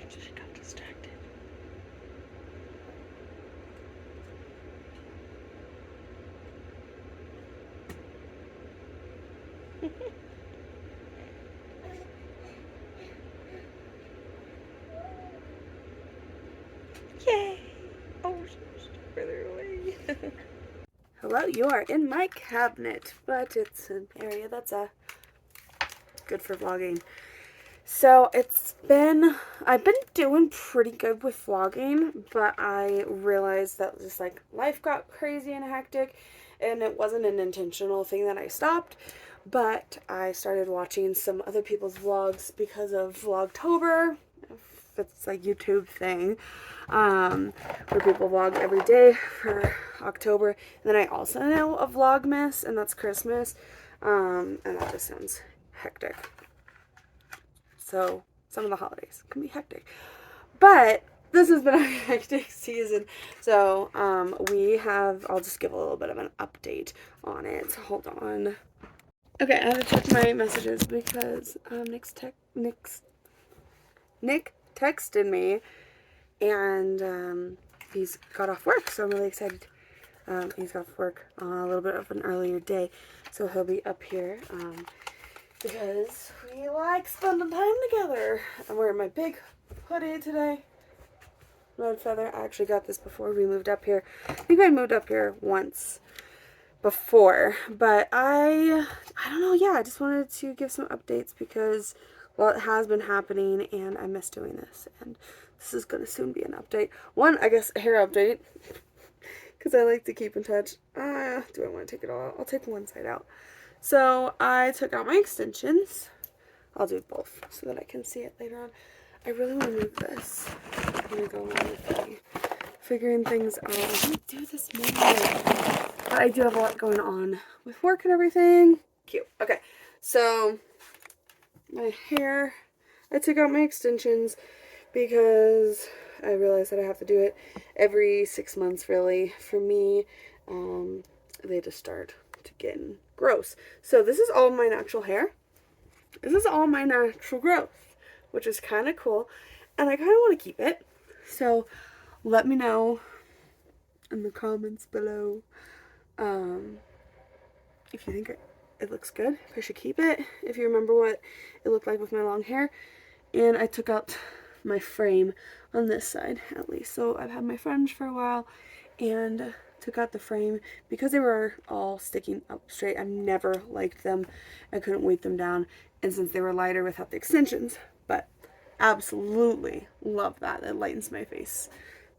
She got distracted. Yay! Oh, she's further away. Hello, you are in my cabinet, but it's an area that's good for vlogging. So I've been doing pretty good with vlogging, but I realized that just like life got crazy and hectic, and it wasn't an intentional thing that I stopped, but I started watching some other people's vlogs because of Vlogtober. It's like YouTube thing, where people vlog every day for October. And then I also know a Vlogmas, and that's Christmas, and that just sounds hectic. So some of the holidays can be hectic. But this has been a hectic season. So I'll just give a little bit of an update on it. Hold on. Okay, I had to check my messages because Nick texted me, and he's got off work, so I'm really excited. He's got off work on a little bit of an earlier day, so he'll be up here. Because we like spending time together. I'm wearing my big hoodie today. Red Feather. I actually got this before we moved up here. I think I moved up here once before. But I don't know. Yeah, I just wanted to give some updates because, well, it has been happening and I miss doing this. And this is going to soon be an update. One, I guess, a hair update. Because I like to keep in touch. Do I want to take it all out? I'll take one side out. So I took out my extensions. I'll do both so that I can see it later on. I really want to move this. I'm going to go along with me figuring things out. I'm going to do this more. But I do have a lot going on with work and everything. Cute. Okay. So my hair, I took out my extensions because I realized that I have to do it every 6 months really. For me, they just start to get gross. So this is all my natural hair. This is all my natural growth, which is kind of cool. And I kind of want to keep it. So let me know in the comments below if you think it looks good, if I should keep it, if you remember what it looked like with my long hair. And I took out my frame on this side at least. So I've had my fringe for a while and took out the frame because they were all sticking up straight. I've never liked them. I couldn't weight them down, and since they were lighter without the extensions, but absolutely love that. It lightens my face,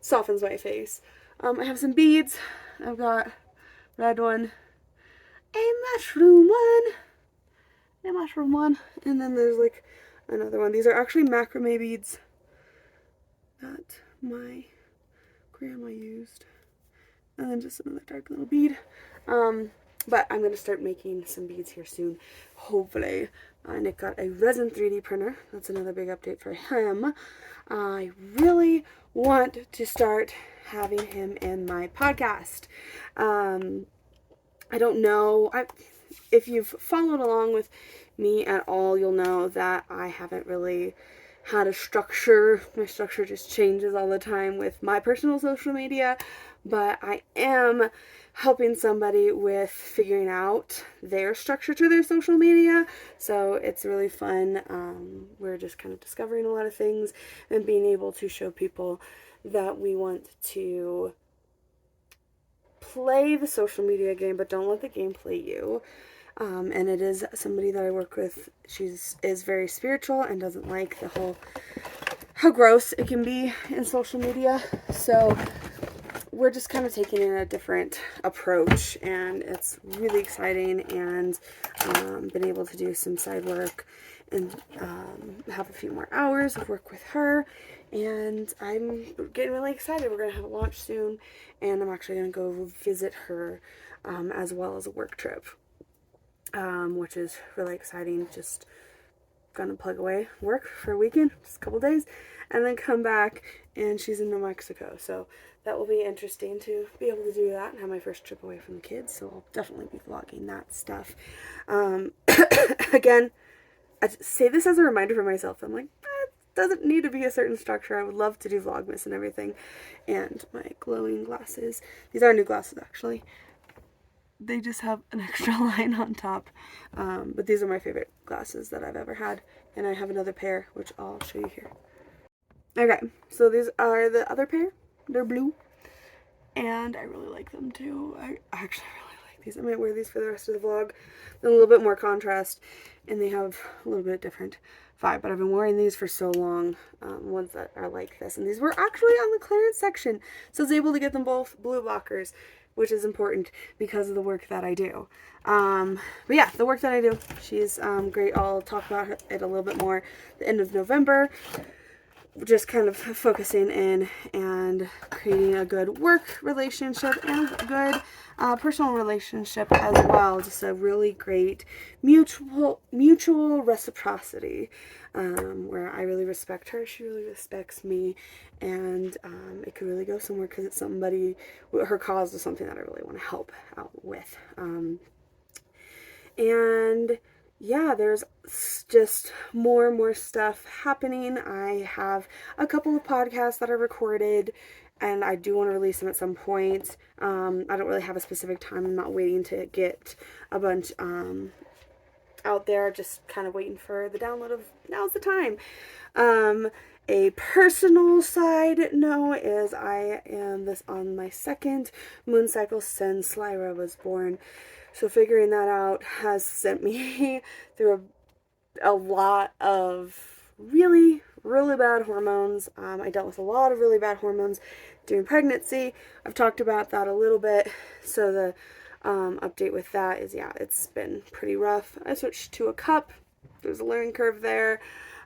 softens my face. I have some beads. I've got red one, a mushroom one, and then there's like another one. These are actually macrame beads that my grandma used. And then just another dark little bead. But I'm going to start making some beads here soon, hopefully. Nick got a resin 3D printer. That's another big update for him. I really want to start having him in my podcast. I don't know. If you've followed along with me at all, you'll know that I haven't really had a structure. My structure just changes all the time with my personal social media, but I am helping somebody with figuring out their structure to their social media, so it's really fun. We're just kind of discovering a lot of things and being able to show people that we want to play the social media game, but don't let the game play you. And it is somebody that I work with. Is very spiritual and doesn't like the whole how gross it can be in social media. So we're just kind of taking in a different approach, and it's really exciting. And been able to do some side work and have a few more hours of work with her. And I'm getting really excited. We're gonna have a launch soon, and I'm actually gonna go visit her as well as a work trip. Which is really exciting. Just gonna plug away work for a weekend, just a couple days, and then come back, and she's in New Mexico, so that will be interesting to be able to do that and have my first trip away from the kids, so I'll definitely be vlogging that stuff. Again, I say this as a reminder for myself. I'm like, doesn't need to be a certain structure. I would love to do Vlogmas and everything. And my glowing glasses. These are new glasses, actually. They just have an extra line on top. But these are my favorite glasses that I've ever had. And I have another pair, which I'll show you here. Okay, so these are the other pair. They're blue. And I really like them too. I actually really like these. I might wear these for the rest of the vlog. They're a little bit more contrast, and they have a little bit different vibe. But I've been wearing these for so long, ones that are like this. And these were actually on the clearance section, so I was able to get them both blue blockers, which is important because of the work that I do. But yeah, the work that I do, she's great. I'll talk about it a little bit more at the end of November. Just kind of focusing in and creating a good work relationship and a good personal relationship as well. Just a really great mutual reciprocity, where I really respect her, she really respects me, and it could really go somewhere because it's somebody, her cause is something that I really want to help out with. And yeah, there's just more and more stuff happening. I have a couple of podcasts that are recorded, and I do want to release them at some point. I don't really have a specific time. I'm not waiting to get a bunch out there, just kind of waiting for the download of now's the time. A personal side note is I am on my second moon cycle since Lyra was born. So figuring that out has sent me through a lot of really, really bad hormones. I dealt with a lot of really bad hormones during pregnancy. I've talked about that a little bit. So the update with that is, yeah, it's been pretty rough. I switched to a cup. There's a learning curve there.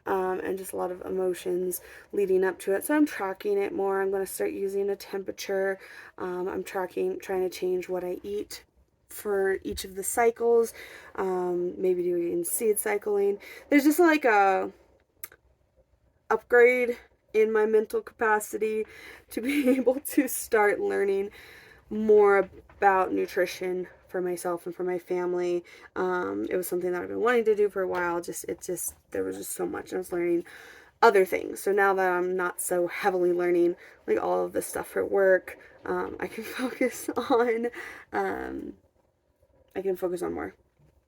And just a lot of emotions leading up to it. So I'm tracking it more. I'm going to start using a temperature. I'm trying to change what I eat for each of the cycles, maybe doing seed cycling. There's just like a upgrade in my mental capacity to be able to start learning more about nutrition for myself and for my family. It was something that I've been wanting to do for a while. There was just so much. I was learning other things. So now that I'm not so heavily learning like all of this stuff for work, I can focus on more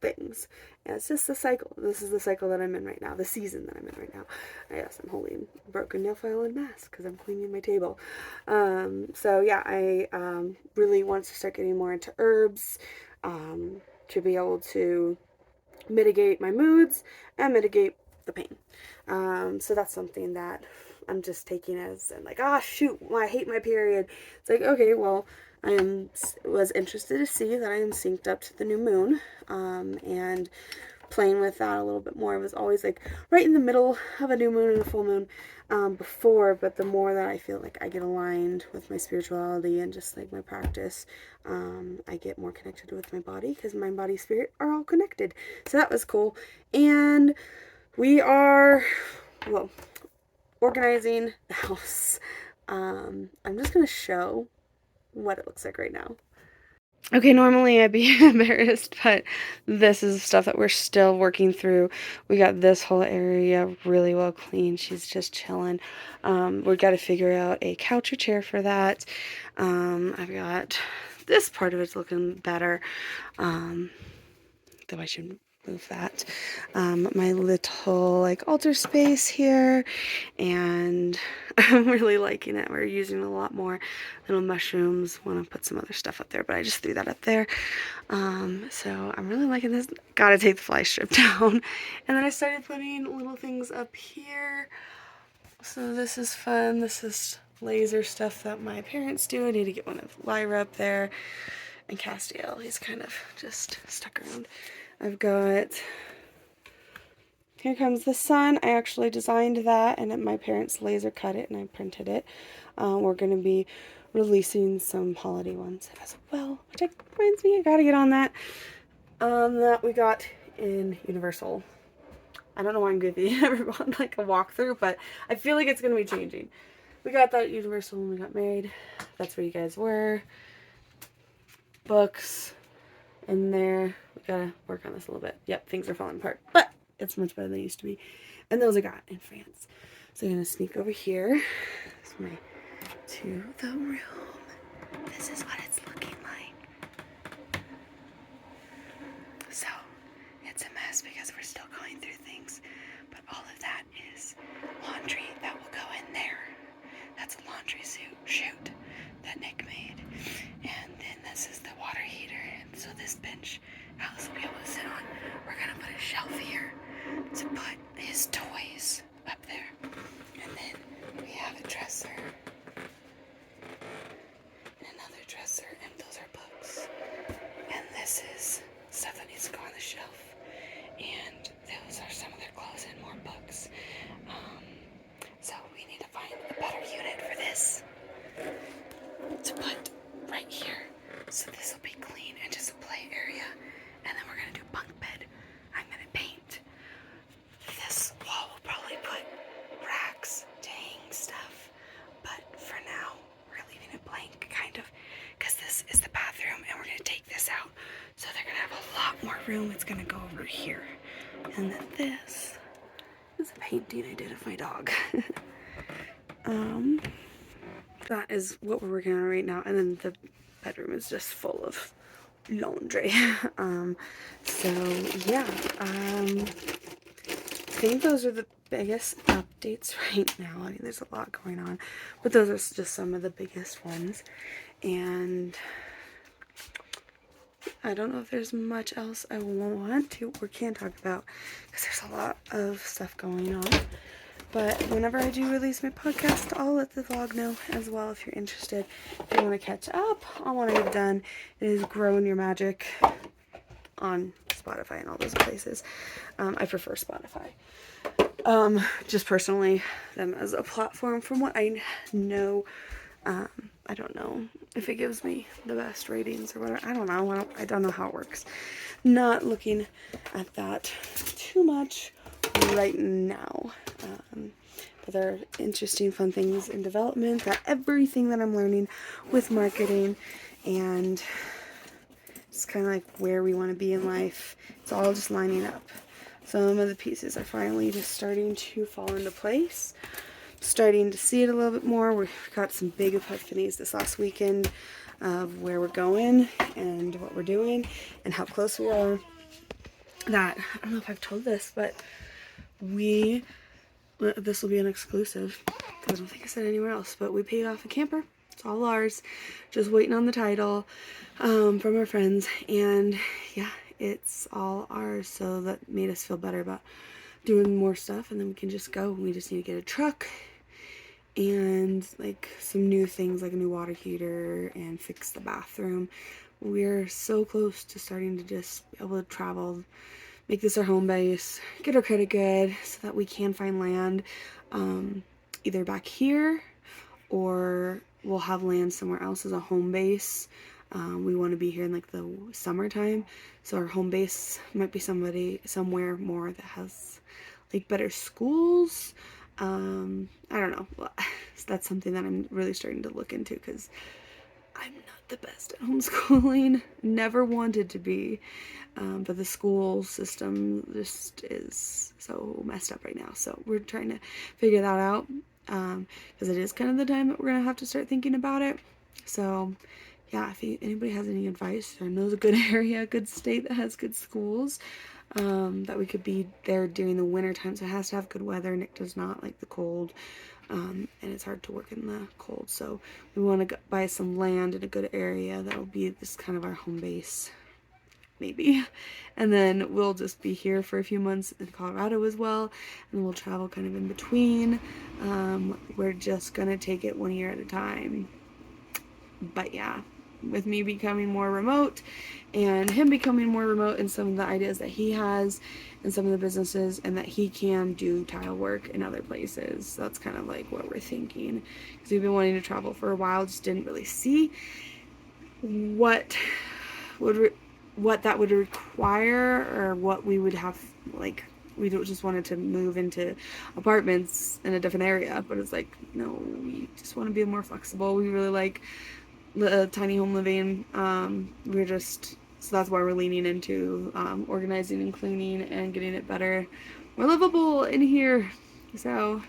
things. And it's just the cycle. This is the cycle that I'm in right now, the season that I'm in right now. Yes, I'm holding broken nail file and mask because I'm cleaning my table. So yeah, I really want to start getting more into herbs, to be able to mitigate my moods and mitigate the pain. So that's something that I'm just taking as like, shoot, I hate my period. It's like, okay, well, I was interested to see that I am synced up to the new moon, and playing with that a little bit more. It was always like right in the middle of a new moon and a full moon before, but the more that I feel like I get aligned with my spirituality and just like my practice, I get more connected with my body because my body spirit are all connected. So that was cool. And we are, well, organizing the house. I'm just going to show what it looks like right now. Okay, normally I'd be embarrassed, but this is stuff that we're still working through. We got this whole area really well cleaned. She's just chilling. We've got to figure out a couch or chair for that. I've got this part of it's looking better. Though I should move that. My little like altar space here, and I'm really liking it. We're using a lot more little mushrooms. Want to put some other stuff up there, but I just threw that up there. So I'm really liking this. Gotta take the fly strip down. And then I started putting little things up here. So this is fun. This is laser stuff that my parents do. I need to get one of Lyra up there. And Castiel, he's kind of just stuck around. I've got, Here Comes the Sun. I actually designed that, and my parents laser cut it and I printed it. We're going to be releasing some holiday ones as well, which reminds me, I gotta get on that. That we got in Universal. I don't know why I'm giving everyone like a walkthrough, but I feel like it's going to be changing. We got that at Universal when we got married. That's where you guys were. Books in there. We gotta work on this a little bit. Yep, things are falling apart, but it's much better than they used to be. And those I got in France. So I'm going to sneak over here. To the room. This is what it's looking like. So, it's a mess because we're still going through things, but all of that is laundry that will go in there. That's a laundry chute that Nick made. And then this is the water heater. And so this bench Alice will be able to sit on. We're gonna put a shelf here to put his toys up there. And then we have a dresser. And another dresser, and those are books. And this is stuff that needs to go on the shelf. And those are some of their clothes and more books. So we need to find a better unit for this to put right here. So this will be clean and just a play area. And then we're gonna do bunk bed. I'm gonna paint. This wall will probably put racks to hang stuff. But for now, we're leaving it blank, kind of, because this is the bathroom and we're gonna take this out. So they're gonna have a lot more room. It's gonna go over here. And then this is a painting I did of my dog. That is what we're working on right now. And then the bedroom is just full of laundry. So yeah, I think those are the biggest updates right now. I mean, there's a lot going on, but those are just some of the biggest ones. And I don't know if there's much else I want to or can talk about because there's a lot of stuff going on. But whenever I do release my podcast, I'll let the vlog know as well if you're interested. If you want to catch up on what I've done, it is Growing Your Magic on Spotify and all those places. I prefer Spotify. Just personally, them as a platform. From what I know, I don't know if it gives me the best ratings or whatever. I don't know. I don't know how it works. Not looking at that too much right now. But there are interesting, fun things in development. That everything that I'm learning with marketing and it's kind of like where we want to be in life. It's all just lining up. Some of the pieces are finally just starting to fall into place. Starting to see it a little bit more. We've got some big epiphanies this last weekend of where we're going and what we're doing and how close we are. That, I don't know if I've told this, but this will be an exclusive. I don't think I said anywhere else, but we paid off a camper. It's all ours. Just waiting on the title from our friends. And yeah, it's all ours. So that made us feel better about doing more stuff. And then we can just go. We just need to get a truck and like some new things like a new water heater and fix the bathroom. We're so close to starting to just be able to travel, make this our home base, get our credit good so that we can find land either back here or we'll have land somewhere else as a home base. We want to be here in like the summertime, so our home base might be somewhere more that has like better schools. I don't know. Well, that's something that I'm really starting to look into because I'm not the best at homeschooling. Never wanted to be. But the school system just is so messed up right now. So we're trying to figure that out because it is kind of the time that we're going to have to start thinking about it. So yeah, if anybody has any advice or knows a good area, a good state that has good schools, that we could be there during the winter time. So it has to have good weather. Nick does not like the cold. And it's hard to work in the cold. So we want to buy some land in a good area that will be this kind of our home base. Maybe. And then we'll just be here for a few months in Colorado as well. And we'll travel kind of in between. We're just going to take it 1 year at a time. But yeah, with me becoming more remote and him becoming more remote in some of the ideas that he has and some of the businesses and that he can do tile work in other places. So that's kind of like what we're thinking. Because we've been wanting to travel for a while, just didn't really see what that would require or what we would have, like we just wanted to move into apartments in a different area, but it's like no, we just want to be more flexible. We really like tiny home living. So that's why we're leaning into organizing and cleaning and getting it better, more livable in here. So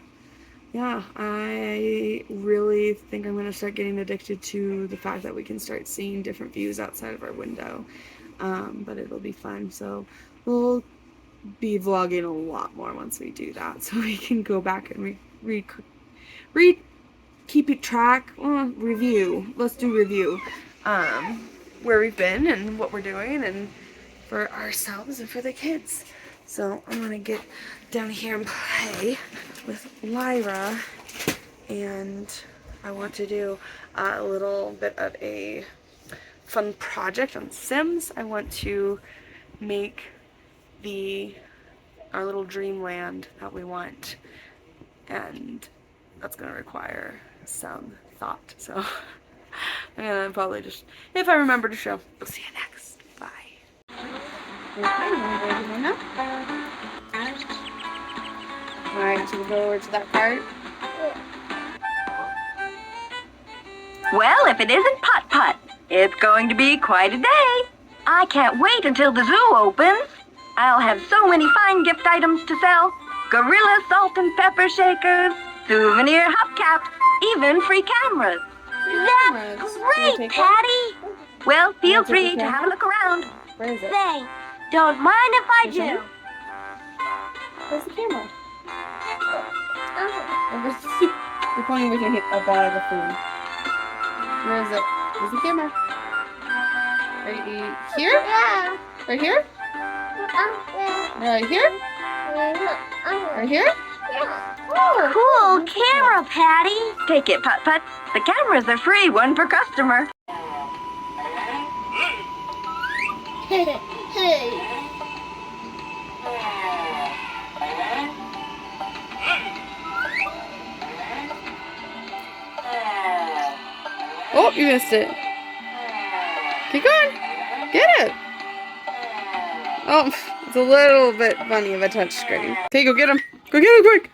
yeah, I really think I'm going to start getting addicted to the fact that we can start seeing different views outside of our window. But it'll be fun. So we'll be vlogging a lot more once we do that. So we can go back and keep it track, review. Let's do review. Where we've been and what we're doing, and for ourselves and for the kids. So I'm gonna get down here and play with Lyra, and I want to do a little bit of a fun project on Sims. I want to make our little dreamland that we want, and that's gonna require some thought. So I'm gonna probably just, if I remember to show, we'll see you next. Bye. Okay, you wanna go over here now? Alright, so we'll go over to that part. Well, if it isn't Putt-Putt, it's going to be quite a day. I can't wait until the zoo opens. I'll have so many fine gift items to sell. Gorilla salt and pepper shakers, souvenir hubcaps, even free cameras. That's great, Patty! Well, feel free to have a look around. Where is it? Say, don't mind if I do. Where's the camera? You're pointing with your hip a bag of food. Where is it? Where's the camera? Right here? Yeah. Right here? Right here? Right here? Cool camera, Patty. Take it, Putt-Putt. The cameras are free, one per customer. Hey. Oh, you missed it. Keep going. Get it. Oh, it's a little bit funny of a touch screen. Okay, go get him. Go get him quick.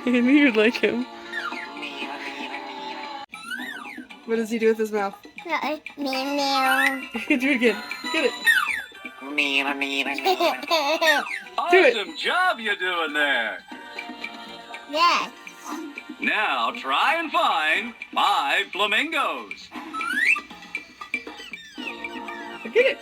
I knew you'd like him. What does he do with his mouth? Meow. Do it again. Get it. Awesome job you're doing there. Yes. Now try and find 5 flamingos. Get it.